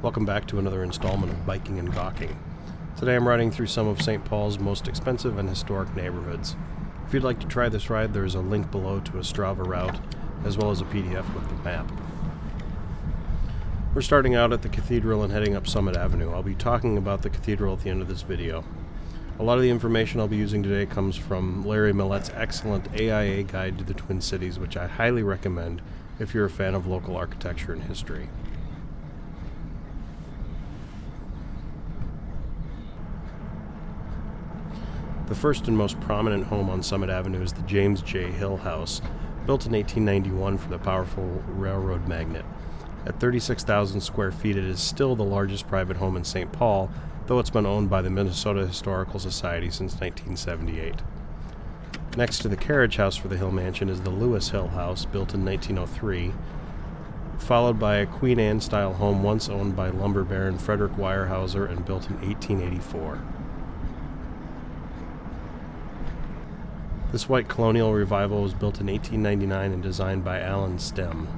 Welcome back to another installment of Biking and Gawking. Today I'm riding through some of St. Paul's most expensive and historic neighborhoods. If you'd like to try this ride, there is a link below to a Strava route, as well as a PDF with the map. We're starting out at the Cathedral and heading up Summit Avenue. I'll be talking about the Cathedral at the end of this video. A lot of the information I'll be using today comes from Larry Millet's excellent AIA Guide to the Twin Cities, which I highly recommend if you're a fan of local architecture and history. The first and most prominent home on Summit Avenue is the James J. Hill House, built in 1891 for the powerful railroad magnate. At 36,000 square feet, it is still the largest private home in St. Paul, though it's been owned by the Minnesota Historical Society since 1978. Next to the carriage house for the Hill Mansion is the Lewis Hill House, built in 1903, followed by a Queen Anne-style home once owned by lumber baron Frederick Weyerhaeuser and built in 1884. This white colonial revival was built in 1899 and designed by Alan Stem.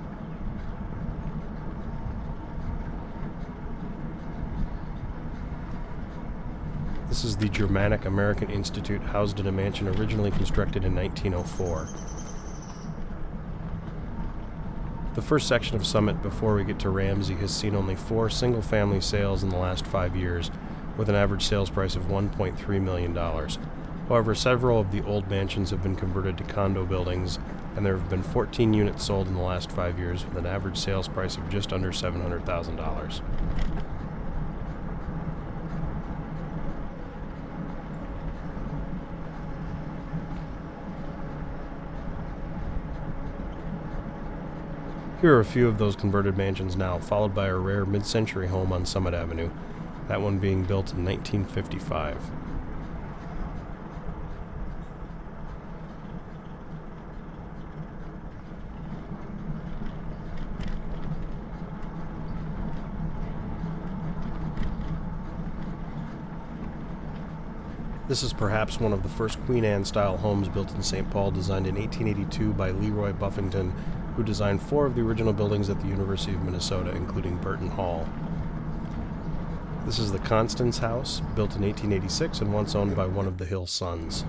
This is the Germanic American Institute, housed in a mansion originally constructed in 1904. The first section of Summit before we get to Ramsey has seen only 4 single-family sales in the last 5 years, with an average sales price of $1.3 million. However, several of the old mansions have been converted to condo buildings, and there have been 14 units sold in the last 5 years with an average sales price of just under $700,000. Here are a few of those converted mansions now, followed by a rare mid-century home on Summit Avenue, that one being built in 1955. This is perhaps one of the first Queen Anne-style homes built in St. Paul, designed in 1882 by Leroy Buffington, who designed 4 of the original buildings at the University of Minnesota, including Burton Hall. This is the Constance House, built in 1886 and once owned by one of the Hill sons.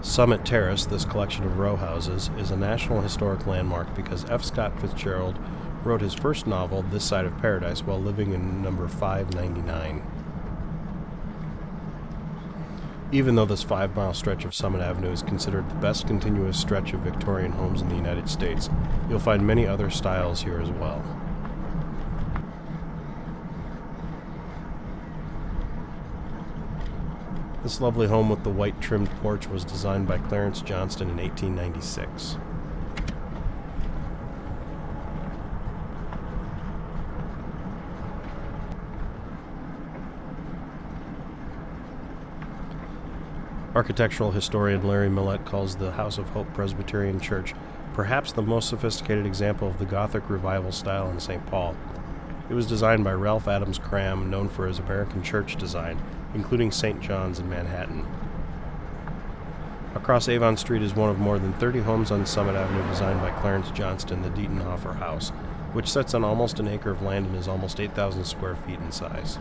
Summit Terrace, this collection of row houses, is a National Historic Landmark because F. Scott Fitzgerald wrote his first novel, This Side of Paradise, while living in number 599. Even though this 5-mile stretch of Summit Avenue is considered the best continuous stretch of Victorian homes in the United States, you'll find many other styles here as well. This lovely home with the white trimmed porch was designed by Clarence Johnston in 1896. Architectural historian Larry Millet calls the House of Hope Presbyterian Church perhaps the most sophisticated example of the Gothic revival style in St. Paul. It was designed by Ralph Adams Cram, known for his American church design, including St. John's in Manhattan. Across Avon Street is one of more than 30 homes on Summit Avenue designed by Clarence Johnston, the Dietenhofer House, which sits on almost an acre of land and is almost 8,000 square feet in size.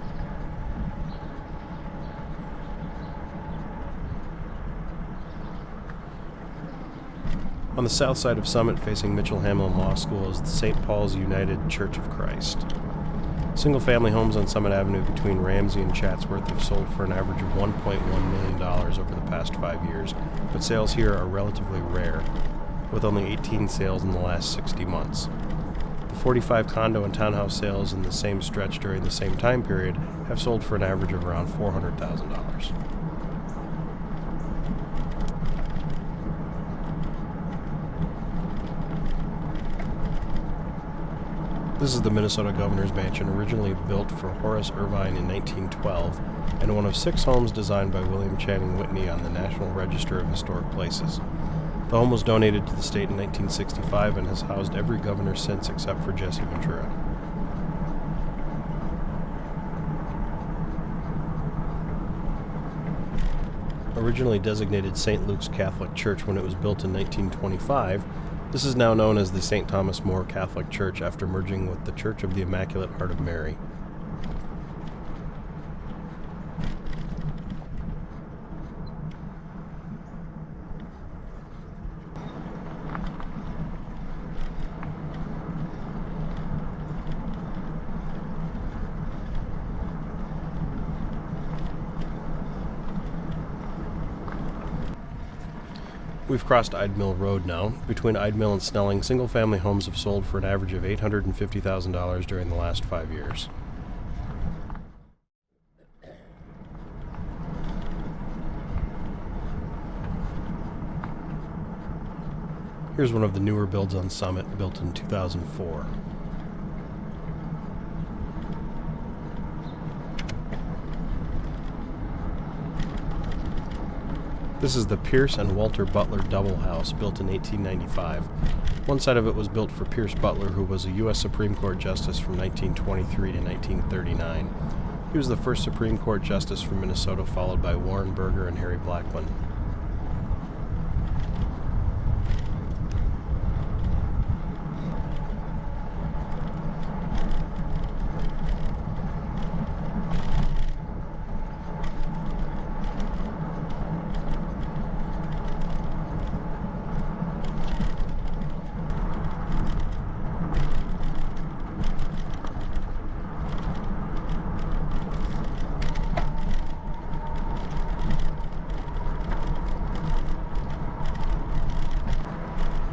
On the south side of Summit, facing Mitchell Hamlin Law School, is the St. Paul's United Church of Christ. Single-family homes on Summit Avenue between Ramsey and Chatsworth have sold for an average of $1.1 million over the past 5 years, but sales here are relatively rare, with only 18 sales in the last 60 months. The 45 condo and townhouse sales in the same stretch during the same time period have sold for an average of around $400,000. This is the Minnesota Governor's Mansion, originally built for Horace Irvine in 1912, and one of 6 homes designed by William Channing Whitney on the National Register of Historic Places. The home was donated to the state in 1965 and has housed every governor since except for Jesse Ventura. Originally designated St. Luke's Catholic Church when it was built in 1925, This is now known as the St. Thomas More Catholic Church after merging with the Church of the Immaculate Heart of Mary. We've crossed Ide Mill Road now. Between Ide Mill and Snelling, single-family homes have sold for an average of $850,000 during the last 5 years. Here's one of the newer builds on Summit, built in 2004. This is the Pierce and Walter Butler double house, built in 1895. One side of it was built for Pierce Butler, who was a U.S. Supreme Court Justice from 1923 to 1939. He was the first Supreme Court Justice from Minnesota, followed by Warren Burger and Harry Blackmun.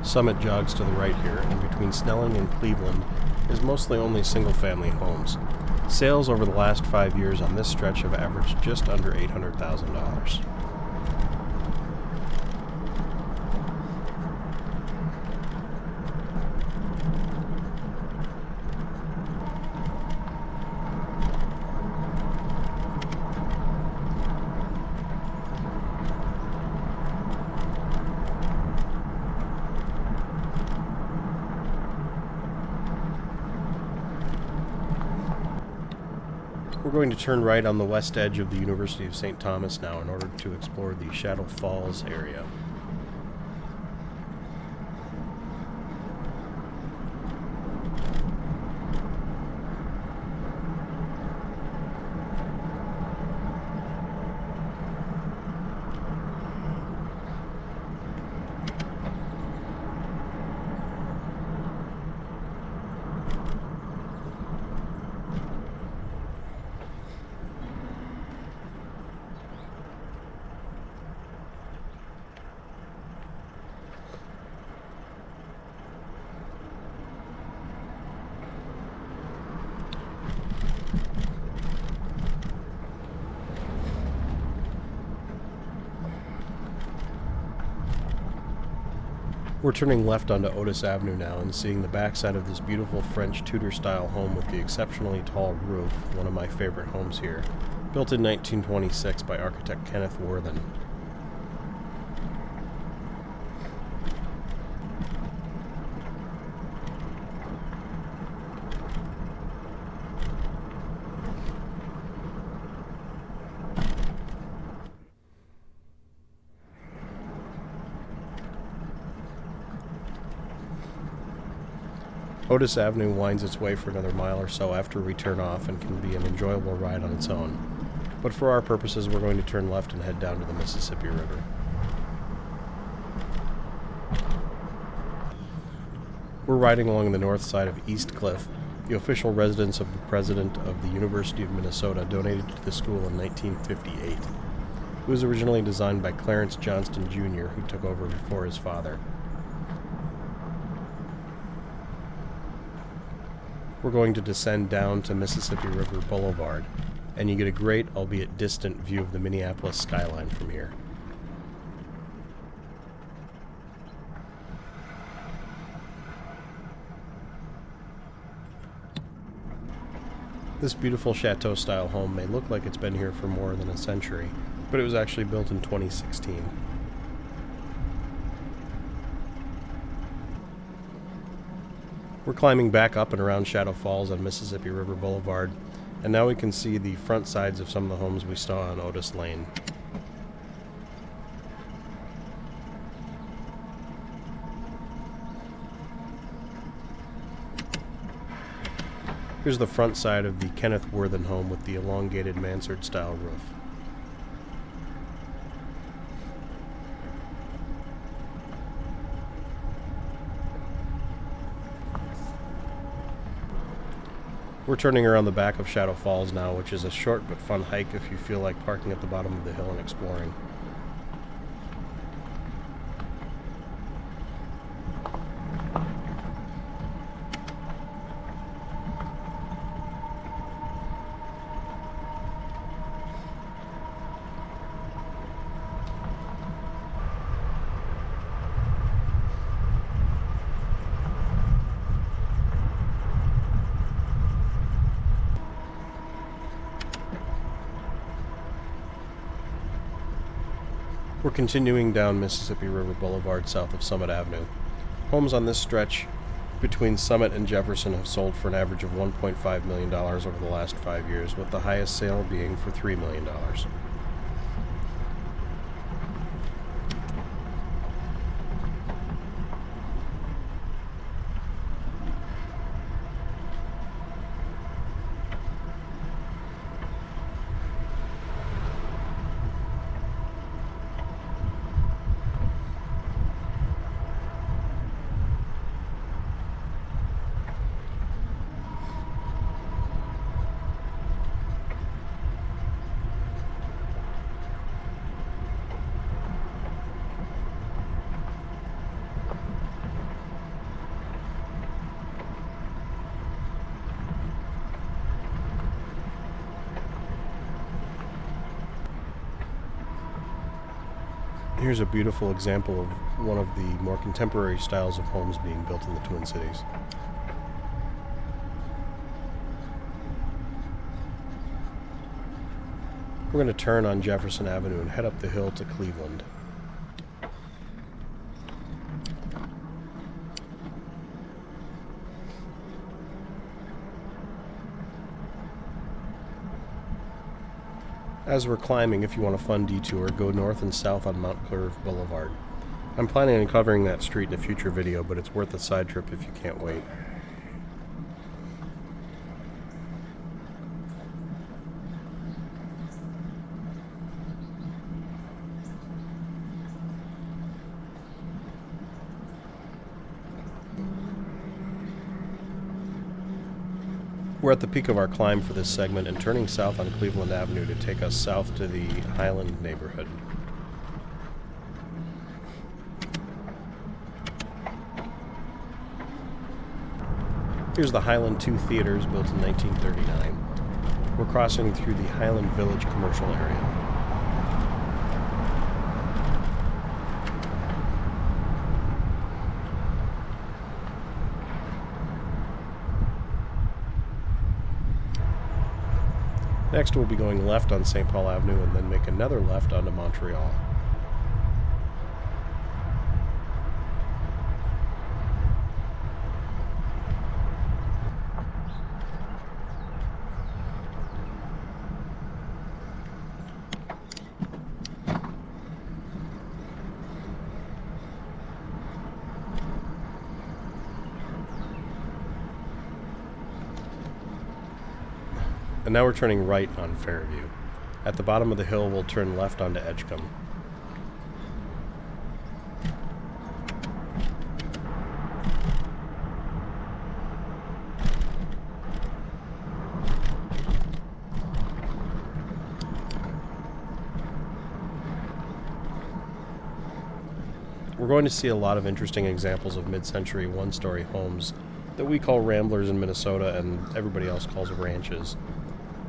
Summit jogs to the right here, and between Snelling and Cleveland is mostly only single-family homes. Sales over the last 5 years on this stretch have averaged just under $800,000. We're going to turn right on the west edge of the University of St. Thomas now in order to explore the Shadow Falls area. We're turning left onto Otis Avenue now and seeing the backside of this beautiful French Tudor-style home with the exceptionally tall roof, one of my favorite homes here, built in 1926 by architect Kenneth Worthen. Otis Avenue winds its way for another mile or so after we turn off and can be an enjoyable ride on its own. But for our purposes, we're going to turn left and head down to the Mississippi River. We're riding along the north side of East Cliff, the official residence of the president of the University of Minnesota, donated to the school in 1958. It was originally designed by Clarence Johnston Jr., who took over before his father. We're going to descend down to Mississippi River Boulevard, and you get a great, albeit distant, view of the Minneapolis skyline from here. This beautiful chateau-style home may look like it's been here for more than a century, but it was actually built in 2016. We're climbing back up and around Shadow Falls on Mississippi River Boulevard, and now we can see the front sides of some of the homes we saw on Otis Lane. Here's the front side of the Kenneth Worthen home with the elongated mansard-style roof. We're turning around the back of Shadow Falls now, which is a short but fun hike if you feel like parking at the bottom of the hill and exploring. We're continuing down Mississippi River Boulevard south of Summit Avenue. Homes on this stretch between Summit and Jefferson have sold for an average of $1.5 million over the last 5 years, with the highest sale being for $3 million. Here's a beautiful example of one of the more contemporary styles of homes being built in the Twin Cities. We're going to turn on Jefferson Avenue and head up the hill to Cleveland. As we're climbing, if you want a fun detour, go north and south on Mount Curve Boulevard. I'm planning on covering that street in a future video, but it's worth a side trip if you can't wait. We're at the peak of our climb for this segment and turning south on Cleveland Avenue to take us south to the Highland neighborhood. Here's the Highland 2 Theaters, built in 1939. We're crossing through the Highland Village commercial area. Next, we'll be going left on St. Paul Avenue and then make another left onto Montreal. And now we're turning right on Fairview. At the bottom of the hill, we'll turn left onto Edgecombe. We're going to see a lot of interesting examples of mid-century one-story homes that we call ramblers in Minnesota and everybody else calls ranches.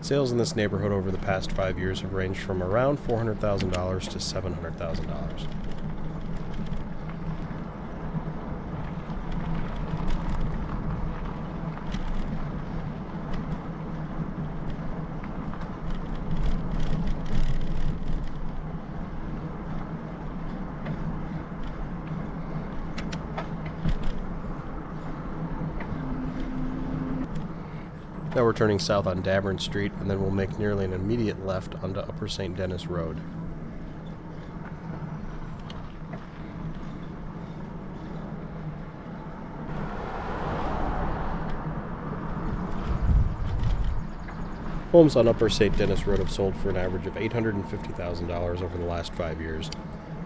Sales in this neighborhood over the past 5 years have ranged from around $400,000 to $700,000. Now we're turning south on Davern Street, and then we'll make nearly an immediate left onto Upper St. Denis Road. Homes on Upper St. Denis Road have sold for an average of $850,000 over the last 5 years,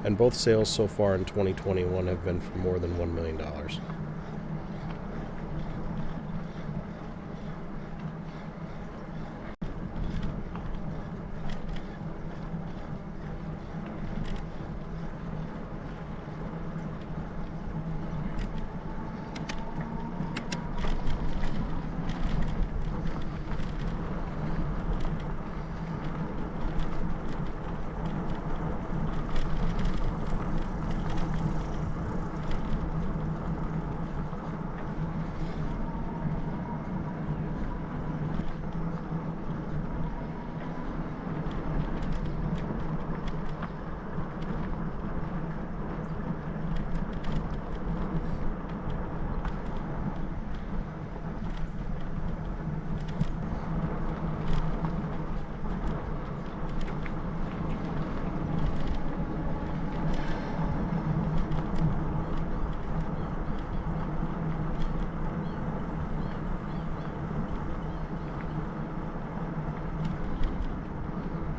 and both sales so far in 2021 have been for more than $1 million.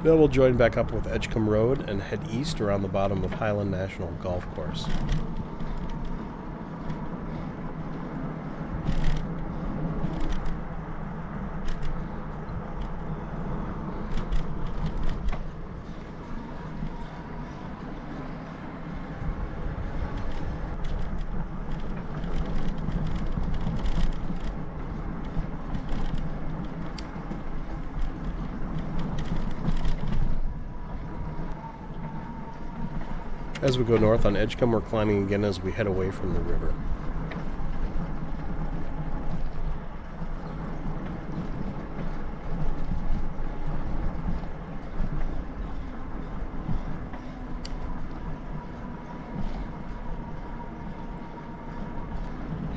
Then we'll join back up with Edgecombe Road and head east around the bottom of Highland National Golf Course. As we go north on Edgecombe, we're climbing again as we head away from the river.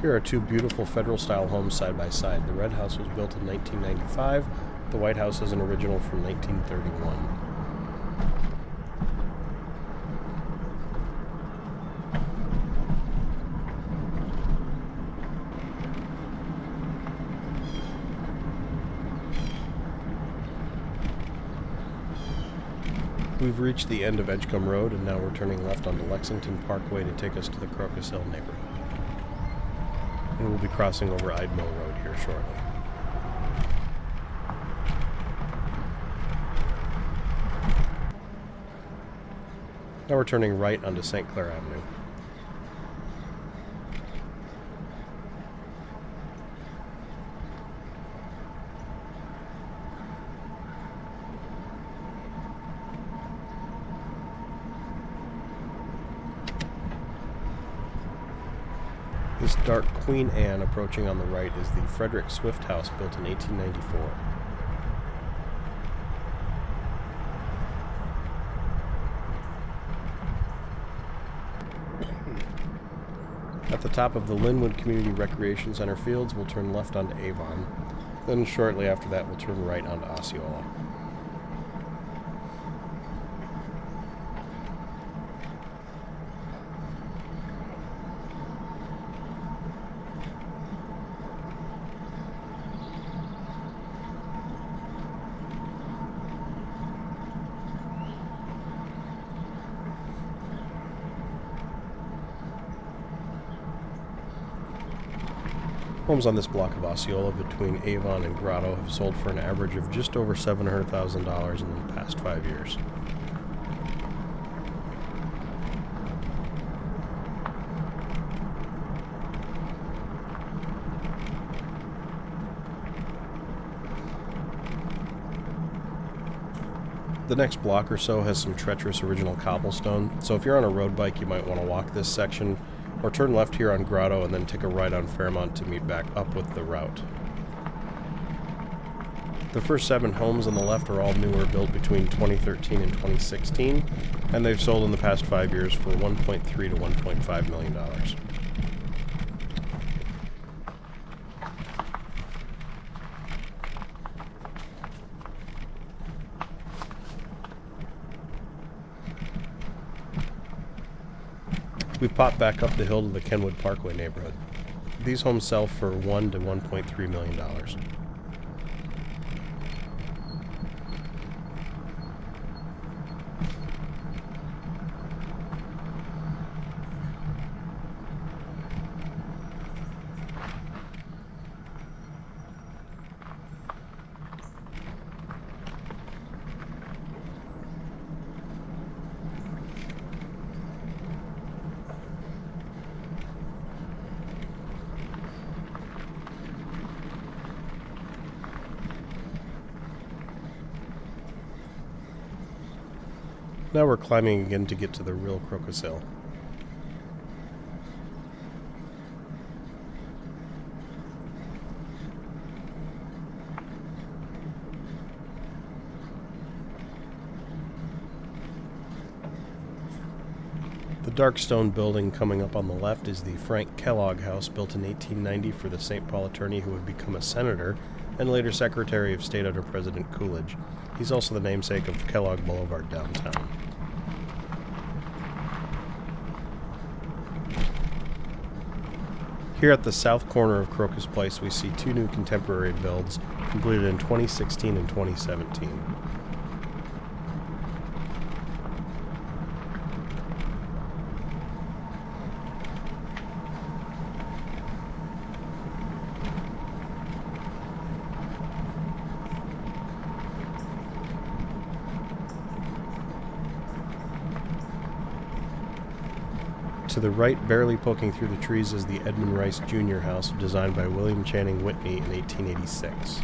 Here are two beautiful Federal-style homes side by side. The red house was built in 1995. The white house is an original from 1931. We've reached the end of Edgecombe Road, and now we're turning left onto Lexington Parkway to take us to the Crocus Hill neighborhood. And we'll be crossing over Idemill Road here shortly. Now we're turning right onto St. Clair Avenue. This dark Queen Anne approaching on the right is the Frederick Swift House built in 1894. At the top of the Linwood Community Recreation Center fields, we'll turn left onto Avon. Then shortly after that, we'll turn right onto Osceola. Homes on this block of Osceola between Avon and Grotto have sold for an average of just over $700,000 in the past 5 years. The next block or so has some treacherous original cobblestone, so if you're on a road bike you might want to walk this section, or turn left here on Grotto and then take a right on Fairmont to meet back up with the route. The first 7 homes on the left are all newer, built between 2013 and 2016, and they've sold in the past 5 years for $1.3 to $1.5 million. We've popped back up the hill to the Kenwood Parkway neighborhood. These homes sell for $1 to $1.3 million. Now we're climbing again to get to the real Crocus Hill. The dark stone building coming up on the left is the Frank Kellogg house, built in 1890 for the St. Paul attorney who would become a senator and later Secretary of State under President Coolidge. He's also the namesake of Kellogg Boulevard downtown. Here at the south corner of Crocus Place, we see two new contemporary builds completed in 2016 and 2017. To the right, barely poking through the trees, is the Edmund Rice Jr. house, designed by William Channing Whitney in 1886.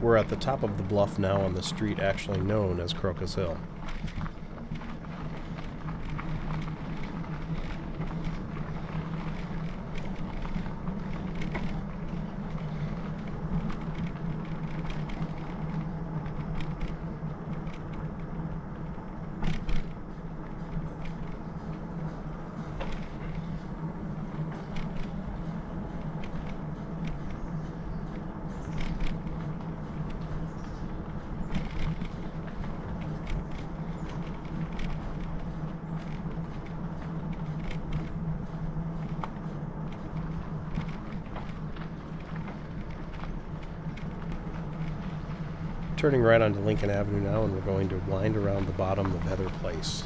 We're at the top of the bluff now on the street actually known as Crocus Hill. Turning right onto Lincoln Avenue now, and we're going to wind around the bottom of Heather Place.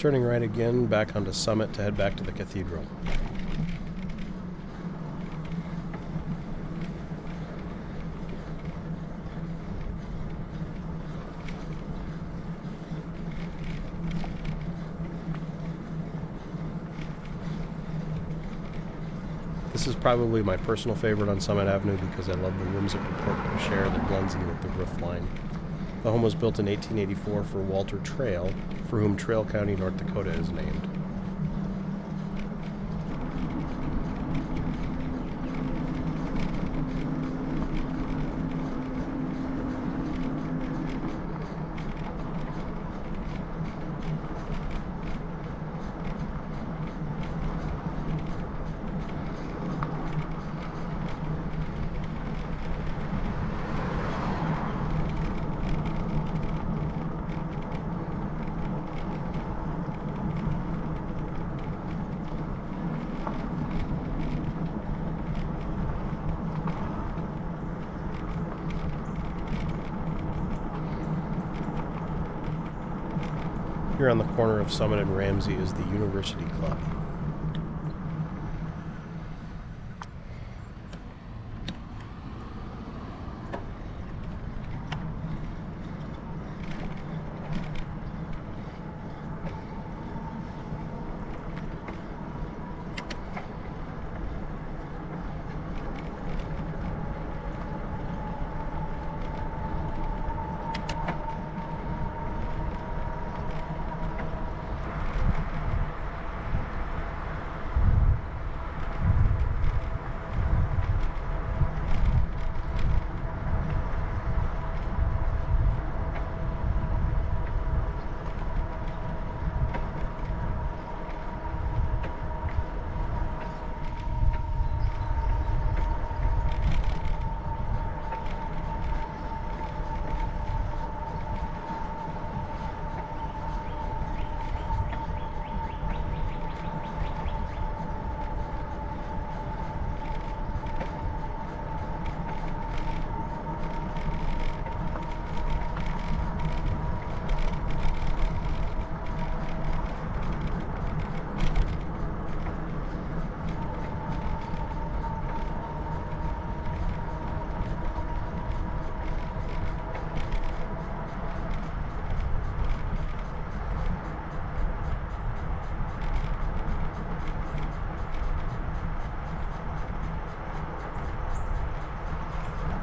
Turning right again, back onto Summit to head back to the Cathedral. This is probably my personal favorite on Summit Avenue because I love the whimsical porte cochere that blends in with the roof line. The home was built in 1884 for Walter Trail, for whom Trail County, North Dakota is named. Here on the corner of Summit and Ramsey is the University Club.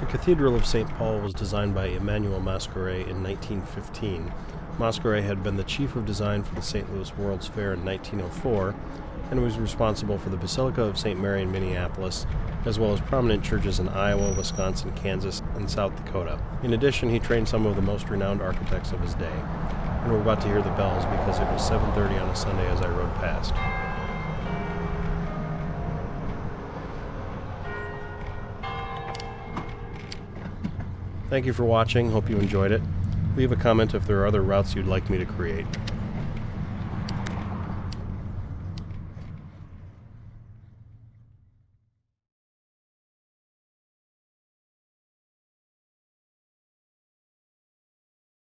The Cathedral of St. Paul was designed by Emmanuel Masqueret in 1915. Masqueret had been the chief of design for the St. Louis World's Fair in 1904 and was responsible for the Basilica of St. Mary in Minneapolis, as well as prominent churches in Iowa, Wisconsin, Kansas, and South Dakota. In addition, he trained some of the most renowned architects of his day. And we're about to hear the bells because it was 7:30 on a Sunday as I rode past. Thank you for watching. Hope you enjoyed it. Leave a comment if there are other routes you'd like me to create.